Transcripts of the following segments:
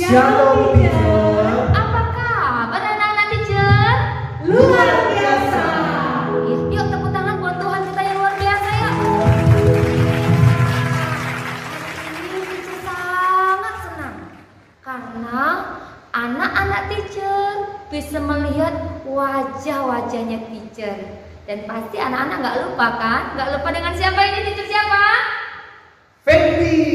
Shalom teacher. Apa kabar anak-anak teacher? Luar biasa. Yuk tepuk tangan buat Tuhan kita yang luar biasa ya. Ini teacher sangat senang karena anak-anak teacher bisa melihat wajah-wajahnya teacher. Dan pasti anak-anak nggak lupa kan? Nggak lupa dengan siapa ini teacher siapa? Fendi.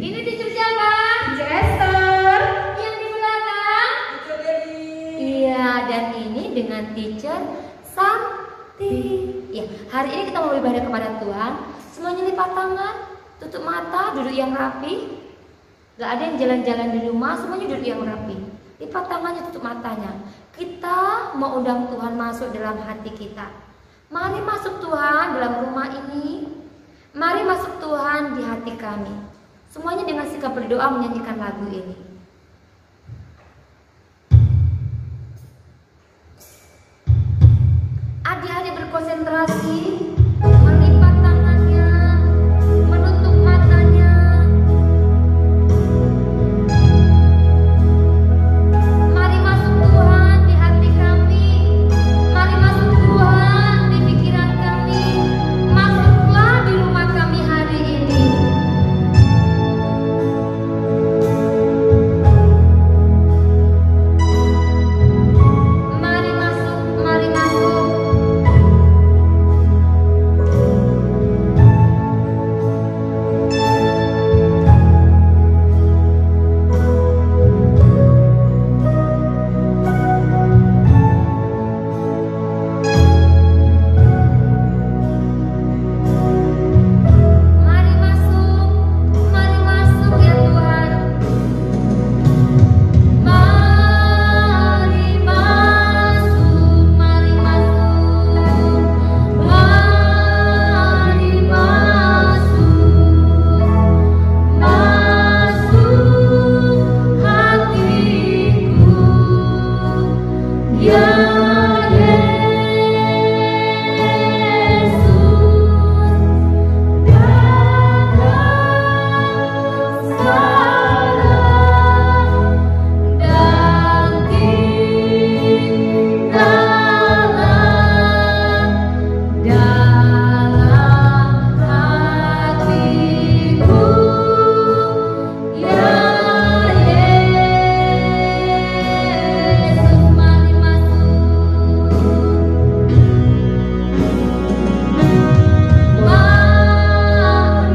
Ini teacher siapa? Teacher Esther. Yang di belakang? Teacher Dewi. Iya, dan ini dengan teacher Santi. Ya, hari ini kita mau beribadah kepada Tuhan. Semuanya lipat tangan, tutup mata, duduk yang rapi. Gak ada yang jalan-jalan di rumah, semuanya duduk yang rapi. Lipat tangannya, tutup matanya. Kita mau undang Tuhan masuk dalam hati kita. Mari masuk Tuhan dalam rumah ini. Mari masuk Tuhan di hati kami. Semuanya dengan sikap berdoa menyanyikan lagu ini. Adik-adik berkonsentrasi, melipat tangannya, menutup matanya. Mari masuk Tuhan di hati kami. Mari masuk Tuhan di pikiran kami. Masuklah di rumah kami hari ini. Mari masuk, mari masuk. Mari masuk ya Tuhan. Mari masuk, mari masuk. Mari masuk. Masuk hatiku. Ya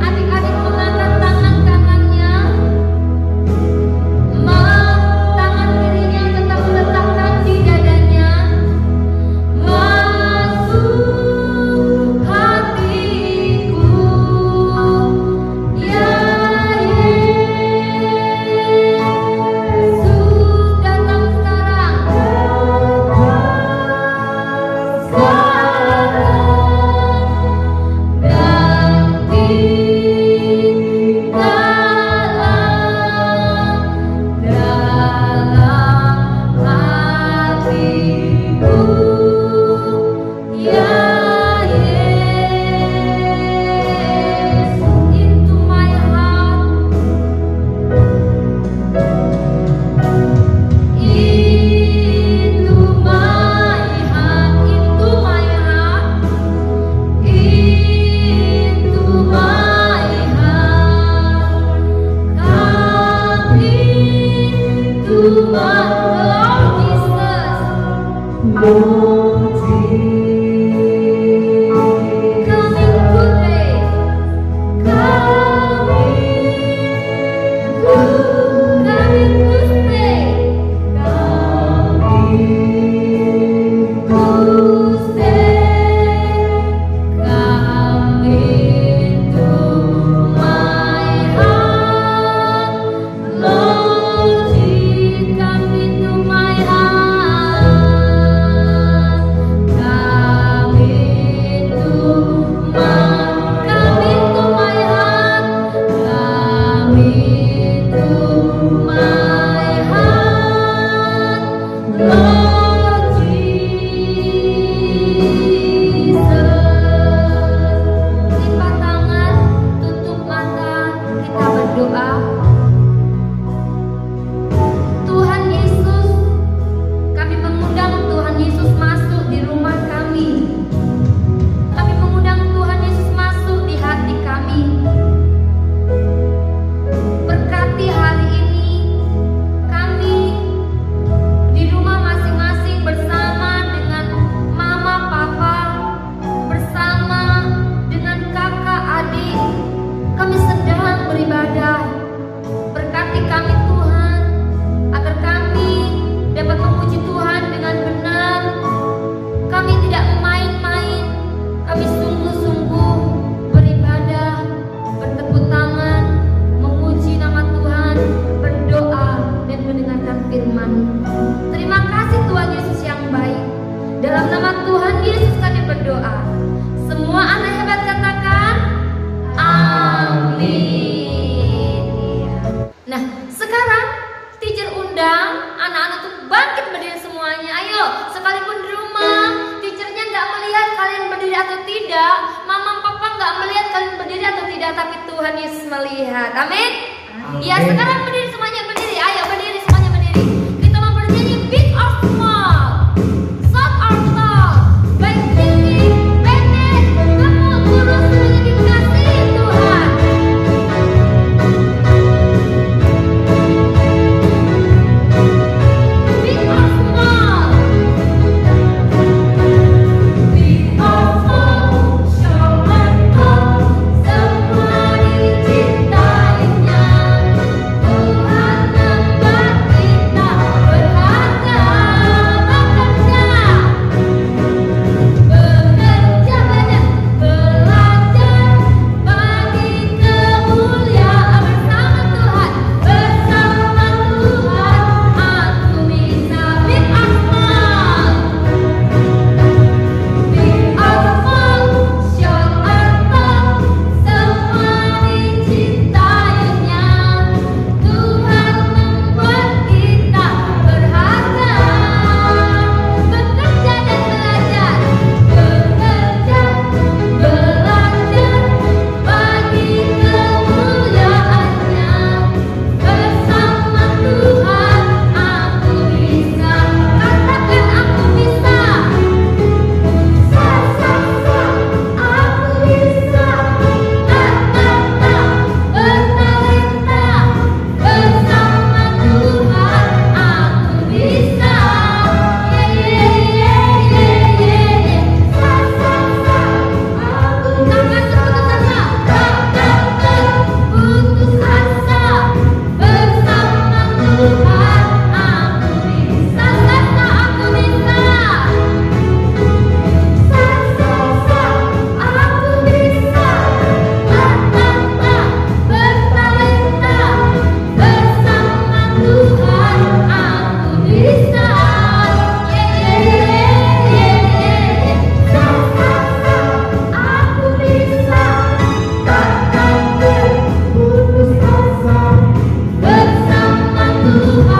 adik-adik mengangkat tangan kanannya, tangan kirinya tetap meletakkan di dadanya. Masuk hatiku, ya Yesus datang sekarang. Into my heart, into my heart, into my heart, into my heart. Come into my Lord Jesus. Lord Jesus. Come in today. Come in to stay. To stay. Come into my heart, Lord Jesus. Come into undang anak-anak untuk bangkit berdiri semuanya. Ayo, sekalipun di rumah teachernya nggak melihat kalian berdiri atau tidak, mama papa nggak melihat kalian berdiri atau tidak, tapi Tuhan Yesus melihat. Amin. Ya, sekarang berdiri semuanya, berdiri. Ayo berdiri semuanya, berdiri. Kita mau bernyanyi big or small, short or tall, baik tinggi, pendek, gemuk, kurus, semuanya dikasihi Tuhan. Big or small, big or small, short or tall, semua dicintainya. Tuhan membuat kita berharga, bekerja banyak, belajar bagi kemuliaan bersama Tuhan, aku bisa big or small, short or tall, semua dicintainya. Tuhan membuat kita berharga, bekerja dan belajar, bagi kemuliaannya. Bersama Tuhan aku bisa, katakan aku bisa. Aku bisa, bertalenta, bersama Tuhan aku bisa. Aku tangan putus asa, bersama Tuhan aku bisa. Aku bisa. Aku bisa, bertalenta, bersama Tuhan aku bisa. Aku bisa, putus asa, bersama Tuhan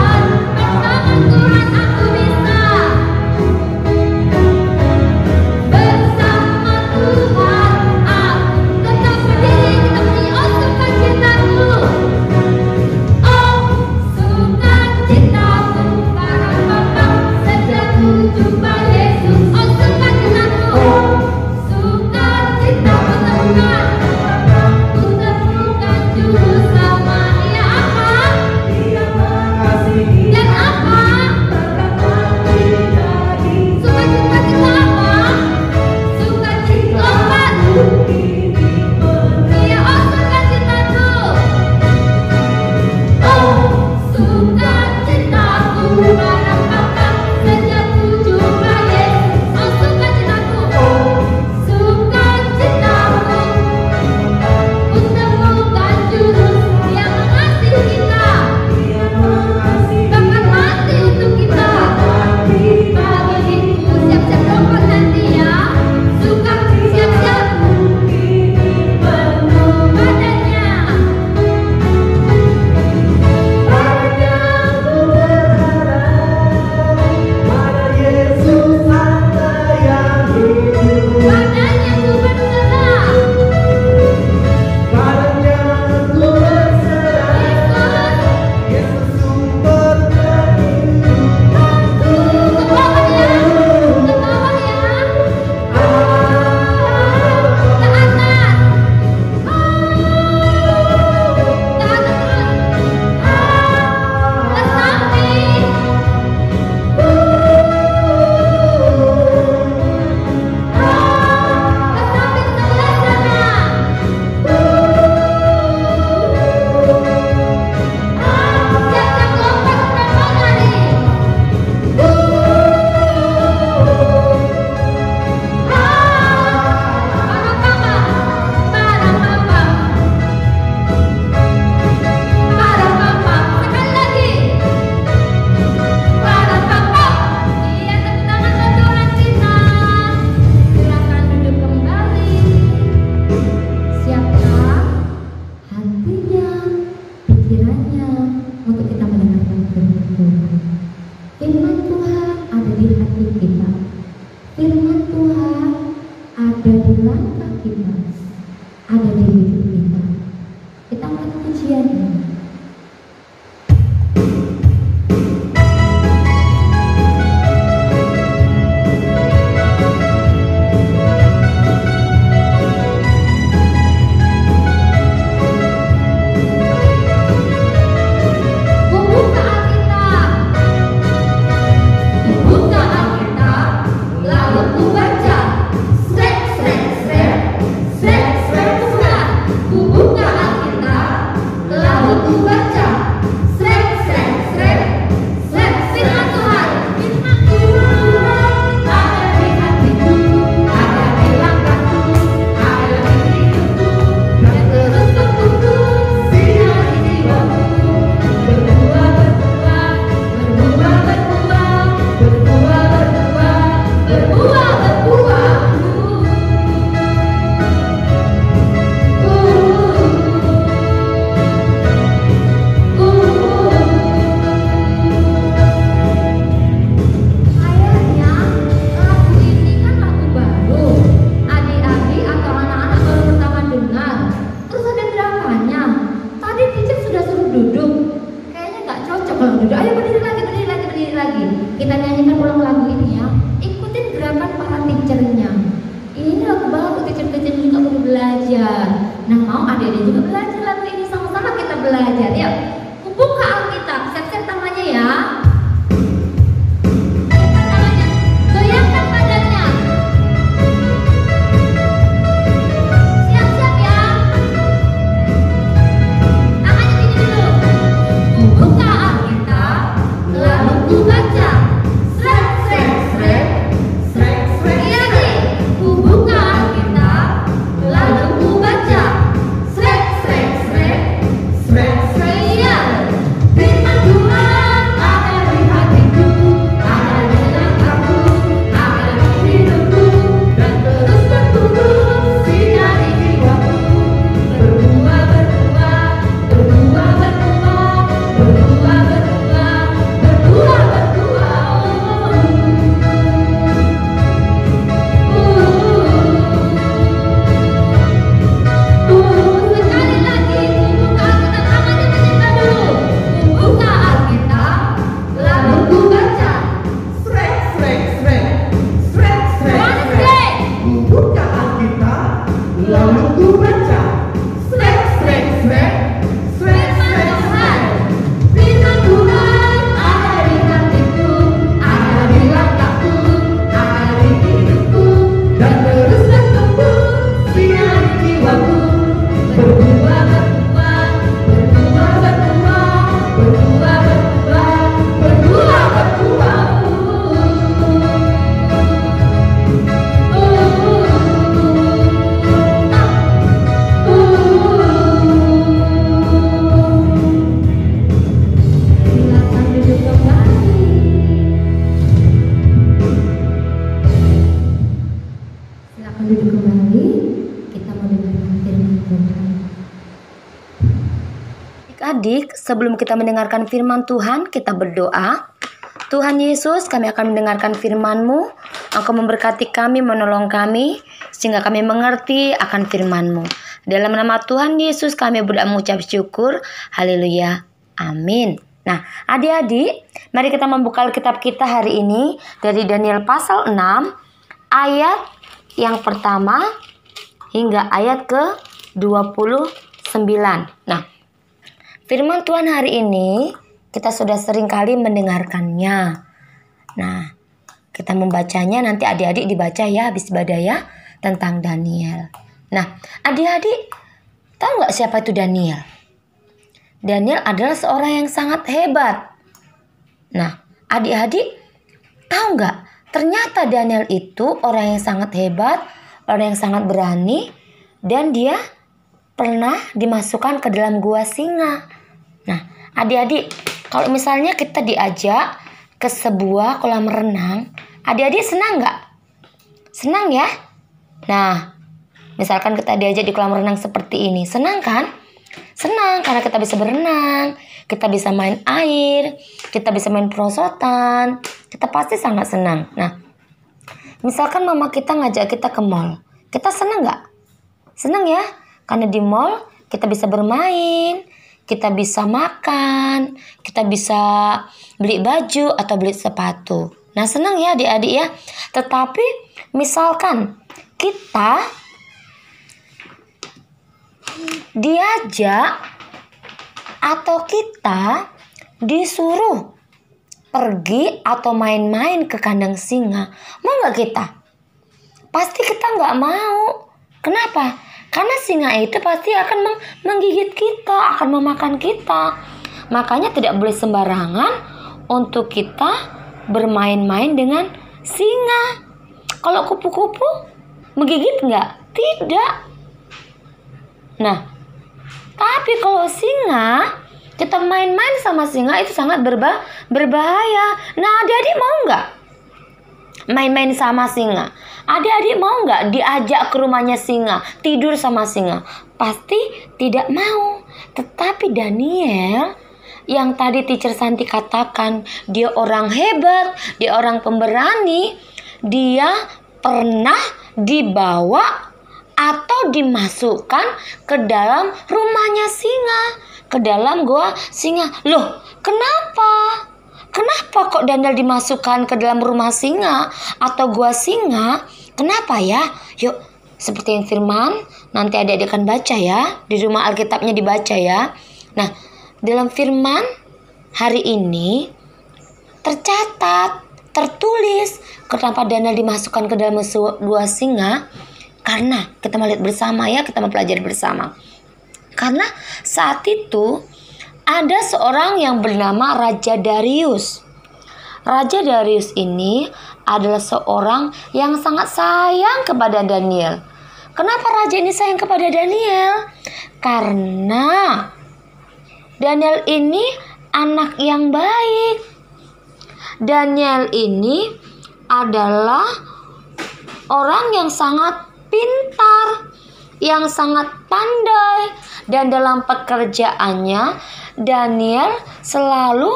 bertumbuh. Firman Tuhan ada di hati kita. Firman Tuhan ada di langkah kita, ada di hidup kita. Kita angkat pujiannya. Kita nyanyikan ulang lagu ini ya. Ikutin gerakan para teachernya. Ini lagu baru, teacher-teacher juga perlu belajar. Nah, mau adik-adik juga belajar lagu ini, sama-sama kita belajar. Yuk, buka Alkitab, siap-siap tangannya ya. Siapkan tangannya, goyangkan badannya. Siap-siap ya. Tangannya gini dulu. Buka Alkitab, lalu ku baca. Adik, sebelum kita mendengarkan firman Tuhan, kita berdoa. Tuhan Yesus, kami akan mendengarkan firman-Mu. Engkau memberkati kami, menolong kami, sehingga kami mengerti akan firman-Mu. Dalam nama Tuhan Yesus kami berdoa mengucap syukur. Haleluya. Amin. Nah, adik-adik, mari kita membuka Alkitab kita hari ini dari Daniel pasal 6, ayat yang pertama hingga ayat ke-29. Nah, firman Tuhan hari ini kita sudah sering kali mendengarkannya. Nah, kita membacanya, nanti adik-adik dibaca ya habis ibadah ya, tentang Daniel. Nah, adik-adik tahu nggak siapa itu Daniel? Daniel adalah seorang yang sangat hebat. Nah, adik-adik tahu nggak? Ternyata Daniel itu orang yang sangat hebat, orang yang sangat berani, dan dia pernah dimasukkan ke dalam gua singa. Nah, adik-adik, kalau misalnya kita diajak ke sebuah kolam renang, adik-adik senang nggak? Senang ya? Nah, misalkan kita diajak di kolam renang seperti ini, senang kan? Senang karena kita bisa berenang, kita bisa main air, kita bisa main perosotan. Kita pasti sangat senang. Nah, misalkan mama kita ngajak kita ke mall. Kita senang nggak? Senang ya, karena di mall kita bisa bermain, kita bisa makan, kita bisa beli baju atau beli sepatu. Nah, senang ya adik-adik ya. Tetapi misalkan kita diajak atau kita disuruh pergi atau main-main ke kandang singa, mau nggak kita? Pasti kita nggak mau. Kenapa? Karena singa itu pasti akan menggigit kita, akan memakan kita. Makanya tidak boleh sembarangan untuk kita bermain-main dengan singa. Kalau kupu-kupu menggigit nggak? Tidak. Nah, tapi kalau singa, kita main-main sama singa itu sangat berbahaya. Nah, adik-adik mau nggak main-main sama singa? Adik-adik mau nggak diajak ke rumahnya singa, tidur sama singa? Pasti tidak mau. Tetapi Daniel, yang tadi Teacher Santi katakan, dia orang hebat, dia orang pemberani, dia pernah dibawa atau dimasukkan ke dalam rumahnya singa, ke dalam goa singa. Loh, kenapa? Kenapa kok Daniel dimasukkan ke dalam rumah singa atau gua singa? Kenapa ya? Yuk, seperti yang firman, nanti adik-adik akan baca ya. Di rumah Alkitabnya dibaca ya. Nah, dalam firman hari ini tercatat, tertulis kenapa Daniel dimasukkan ke dalam gua singa. Karena kita melihat bersama ya, kita mempelajari bersama. Karena saat itu ada seorang yang bernama Raja Darius. Raja Darius ini adalah seorang yang sangat sayang kepada Daniel. Kenapa raja ini sayang kepada Daniel? Karena Daniel ini anak yang baik. Daniel ini adalah orang yang sangat pintar, yang sangat pandai, dan dalam pekerjaannya Daniel selalu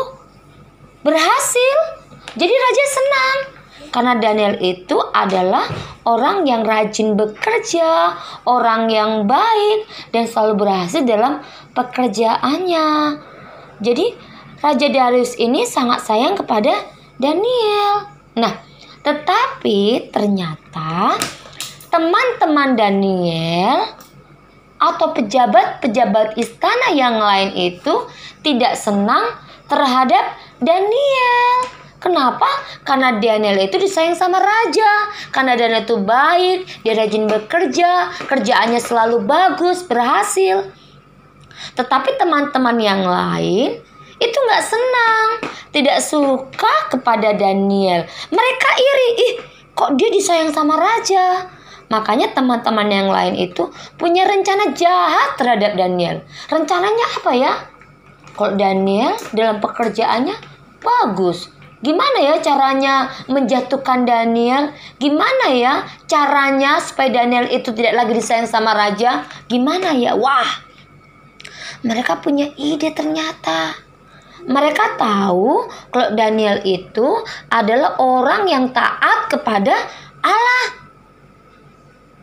berhasil. Jadi raja senang karena Daniel itu adalah orang yang rajin bekerja, orang yang baik, dan selalu berhasil dalam pekerjaannya. Jadi Raja Darius ini sangat sayang kepada Daniel. Nah, tetapi ternyata teman-teman Daniel atau pejabat-pejabat istana yang lain itu tidak senang terhadap Daniel. Kenapa? Karena Daniel itu disayang sama raja. Karena Daniel itu baik, dia rajin bekerja, kerjaannya selalu bagus, berhasil. Tetapi teman-teman yang lain itu nggak senang, tidak suka kepada Daniel. Mereka iri, kok dia disayang sama raja? Makanya teman-teman yang lain itu punya rencana jahat terhadap Daniel. Rencananya apa ya? Kalau Daniel dalam pekerjaannya bagus, gimana ya caranya menjatuhkan Daniel? Gimana ya caranya supaya Daniel itu tidak lagi disayang sama raja? Gimana ya? Wah, mereka punya ide ternyata. Mereka tahu kalau Daniel itu adalah orang yang taat kepada Allah.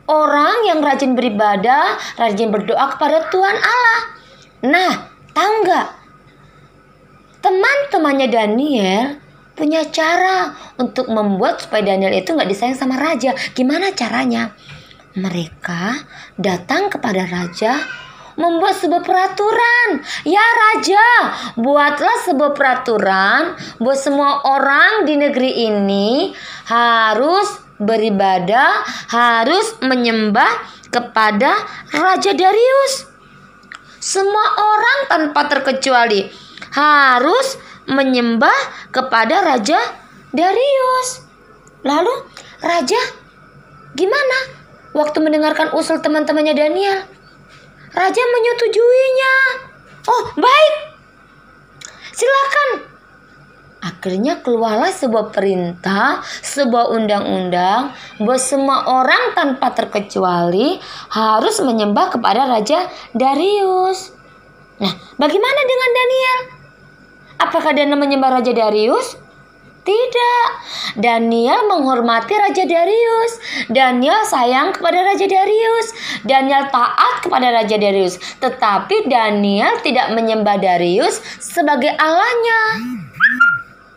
Orang yang rajin beribadah, rajin berdoa kepada Tuhan Allah. Nah, tahu nggak? Teman-temannya Daniel punya cara untuk membuat supaya Daniel itu nggak disayang sama raja. Gimana caranya? Mereka datang kepada raja, membuat sebuah peraturan. Ya raja, buatlah sebuah peraturan buat semua orang di negeri ini harus beribadah, harus menyembah kepada Raja Darius. Semua orang tanpa terkecuali harus menyembah kepada Raja Darius. Lalu raja gimana waktu mendengarkan usul teman-temannya Daniel? Raja menyetujuinya. Oh, baik, silakan. Akhirnya keluarlah sebuah perintah, sebuah undang-undang bahwa semua orang tanpa terkecuali harus menyembah kepada Raja Darius. Nah, bagaimana dengan Daniel? Apakah Daniel menyembah Raja Darius? Tidak. Daniel menghormati Raja Darius. Daniel sayang kepada Raja Darius. Daniel taat kepada Raja Darius. Tetapi Daniel tidak menyembah Darius sebagai Allahnya.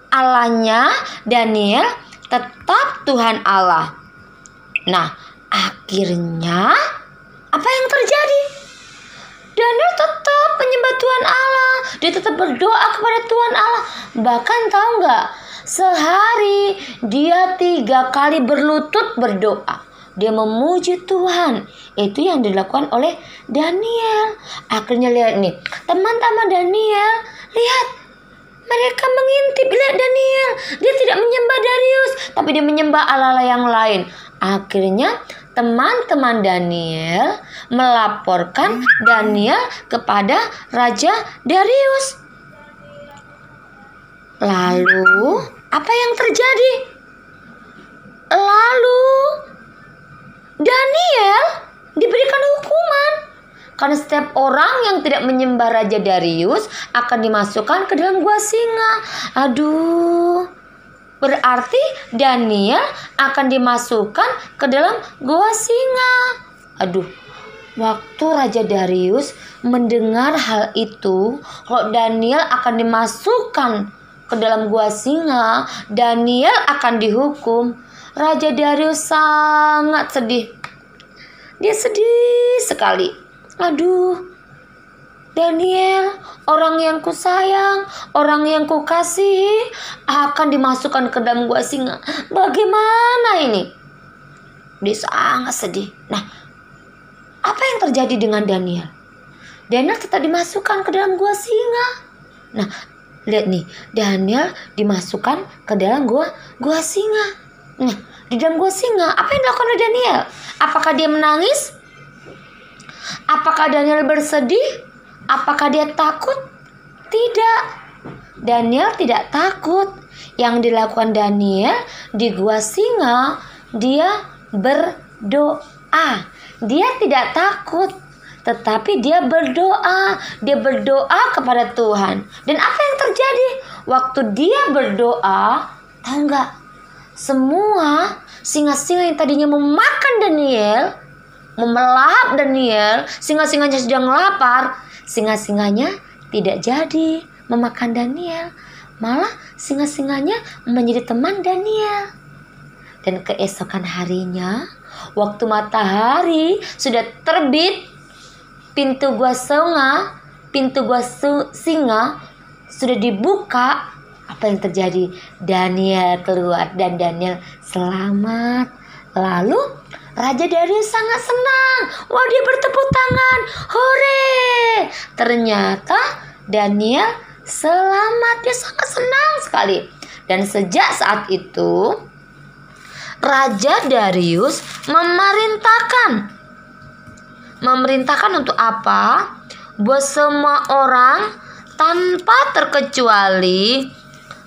Allahnya Daniel tetap Tuhan Allah. Nah, akhirnya apa yang terjadi? Daniel tetap menyembah Tuhan Allah. Dia tetap berdoa kepada Tuhan Allah. Bahkan tahu nggak? Sehari dia 3 kali berlutut berdoa. Dia memuji Tuhan. Itu yang dilakukan oleh Daniel. Akhirnya lihat nih, teman-teman Daniel, lihat. Mereka mengintip, lihat Daniel. Dia tidak menyembah Darius, tapi dia menyembah Allah yang lain. Akhirnya teman-teman Daniel melaporkan Daniel kepada Raja Darius. Lalu apa yang terjadi? Lalu Daniel diberikan hukuman. Karena setiap orang yang tidak menyembah Raja Darius akan dimasukkan ke dalam gua singa. Aduh. Berarti Daniel akan dimasukkan ke dalam gua singa. Aduh. Waktu Raja Darius mendengar hal itu, kalau Daniel akan dimasukkan ke dalam gua singa, Daniel akan dihukum. Raja Darius sangat sedih. Dia sedih sekali. Aduh, Daniel, orang yang kusayang, orang yang kukasihi, akan dimasukkan ke dalam gua singa. Bagaimana ini? Dia sangat sedih. Nah, apa yang terjadi dengan Daniel? Daniel tetap dimasukkan ke dalam gua singa. Nah, lihat nih, Daniel dimasukkan ke dalam gua singa. Nah, di dalam gua singa, apa yang dilakukan oleh Daniel? Apakah dia menangis? Apakah Daniel bersedih? Apakah dia takut? Tidak. Daniel tidak takut. Yang dilakukan Daniel di gua singa, dia berdoa. Dia tidak takut, tetapi dia berdoa. Dia berdoa kepada Tuhan. Dan apa yang terjadi? Waktu dia berdoa, tahu nggak? Semua singa-singa yang tadinya memakan Daniel, memelahap Daniel, singa-singanya sedang lapar, singa-singanya tidak jadi memakan Daniel. Malah singa-singanya menjadi teman Daniel. Dan keesokan harinya, waktu matahari sudah terbit, pintu gua singa sudah dibuka. Apa yang terjadi? Daniel keluar dan Daniel selamat. Lalu Raja Darius sangat senang. Wah, dia bertepuk tangan. Hore! Ternyata Daniel selamat. Dia sangat senang sekali. Dan sejak saat itu Raja Darius memerintahkan untuk apa? Buat semua orang tanpa terkecuali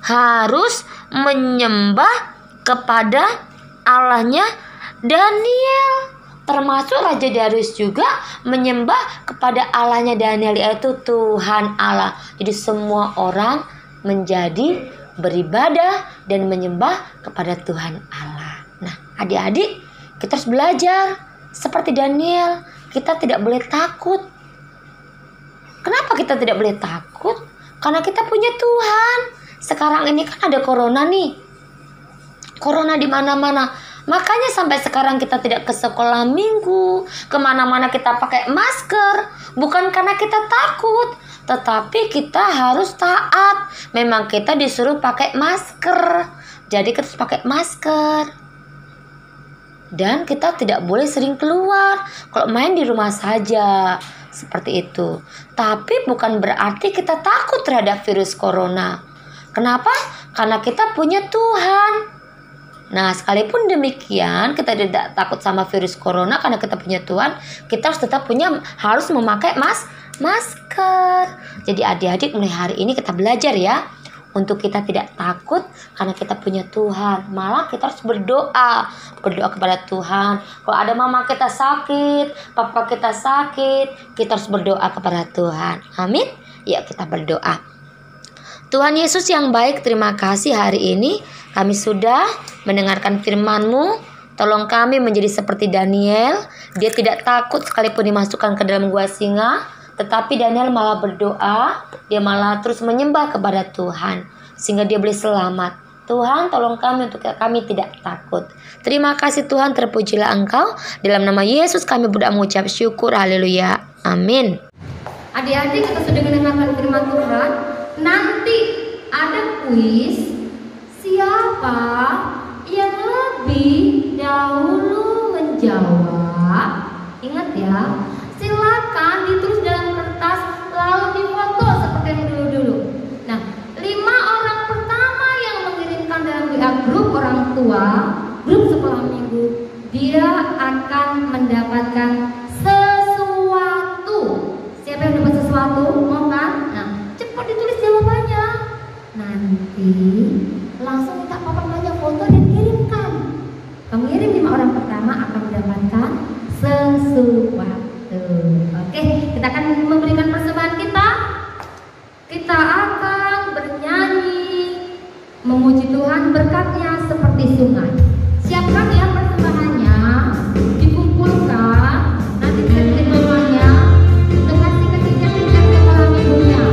harus menyembah kepada Allahnya Daniel. Termasuk Raja Darius juga menyembah kepada Allahnya Daniel, yaitu Tuhan Allah. Jadi semua orang menjadi beribadah dan menyembah kepada Tuhan Allah. Nah, adik-adik, kita harus belajar seperti Daniel. Kita tidak boleh takut. Kenapa kita tidak boleh takut? Karena kita punya Tuhan. Sekarang ini kan ada corona nih. Corona di mana-mana. Makanya sampai sekarang kita tidak ke sekolah minggu. Kemana-mana kita pakai masker. Bukan karena kita takut, tetapi kita harus taat. Memang kita disuruh pakai masker. Jadi kita harus pakai masker. Dan kita tidak boleh sering keluar. Kalau main di rumah saja. Seperti itu. Tapi bukan berarti kita takut terhadap virus corona. Kenapa? Karena kita punya Tuhan. Nah, sekalipun demikian, kita tidak takut sama virus corona karena kita punya Tuhan. Kita harus tetap harus memakai masker. Jadi adik-adik mulai hari ini kita belajar ya untuk kita tidak takut karena kita punya Tuhan. Malah kita harus berdoa kepada Tuhan. Kalau ada mama kita sakit, papa kita sakit, kita harus berdoa kepada Tuhan. Amin. Yuk kita berdoa. Tuhan Yesus yang baik, terima kasih hari ini kami sudah mendengarkan firman-Mu. Tolong kami menjadi seperti Daniel. Dia tidak takut sekalipun dimasukkan ke dalam gua singa. Tetapi Daniel malah berdoa, dia malah terus menyembah kepada Tuhan, sehingga dia boleh selamat. Tuhan, tolong kami untuk kami tidak takut. Terima kasih Tuhan, terpujilah Engkau. Dalam nama Yesus kami berdoa mengucap syukur, haleluya, amin. Adik-adik, kita sudah mendengarkan firman Tuhan. Nanti ada kuis, siapa yang lebih dahulu menjawab. Ingat ya, silakan ditulis dalam kertas lalu difoto seperti yang dulu-dulu. Nah, 5 orang pertama yang mengirimkan dalam WA grup orang tua, grup sekolah minggu, dia akan mendapatkan sesuatu. Siapa yang dapat sesuatu? Mau kan? Nah, cepat ditulis jawabannya. Nanti langsung minta papa banyak foto dan kirimkan. Pengirim 5 orang pertama akan mendapatkan sesuatu. Oke, kita akan memberikan persembahan kita. Kita akan bernyanyi memuji Tuhan, berkatnya seperti sungai. Siapkan ya persembahannya, dikumpulkan. Nanti saya bikin mamanya untuk kasih ke tiket sekolah minggunya.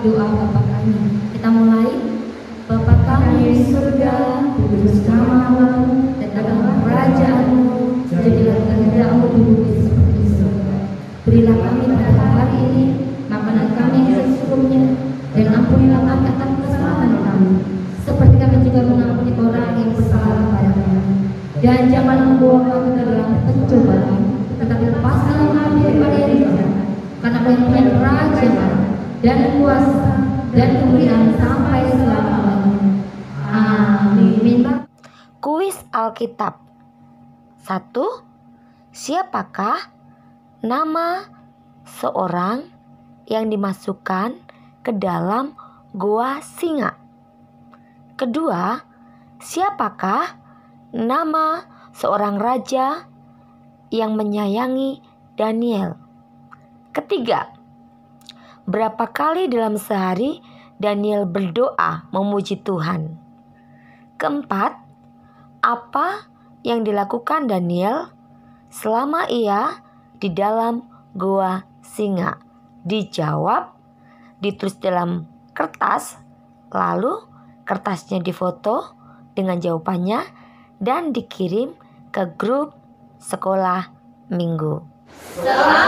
Doa Bapa kami. Kita mulai. Bapa kami di surga, kudus namamu, datanglah kerajaan-Mu, jadilah kehendak-Mu di bumi seperti di surga. Berilah kami pada hari ini makanan kami yang secukupnya, dan ampunilah kami atas kesalahan kami, seperti kami juga mengampuni orang yang bersalah kepada kami. Dan jangan membawa kami ke dalam pencobaan, tetapi lepaskanlah kami daripada yang jahat, karena Kau yang punya kerajaan dan kuasa dan kemuliaan sampai selama-lamanya. Amin. Kuis Alkitab. 1. Siapakah nama seorang yang dimasukkan ke dalam gua singa? Kedua, siapakah nama seorang raja yang menyayangi Daniel? Ketiga, berapa kali dalam sehari Daniel berdoa memuji Tuhan? Keempat, apa yang dilakukan Daniel selama ia di dalam gua singa? Dijawab, ditulis dalam kertas, lalu kertasnya difoto dengan jawabannya dan dikirim ke grup sekolah minggu. Selamat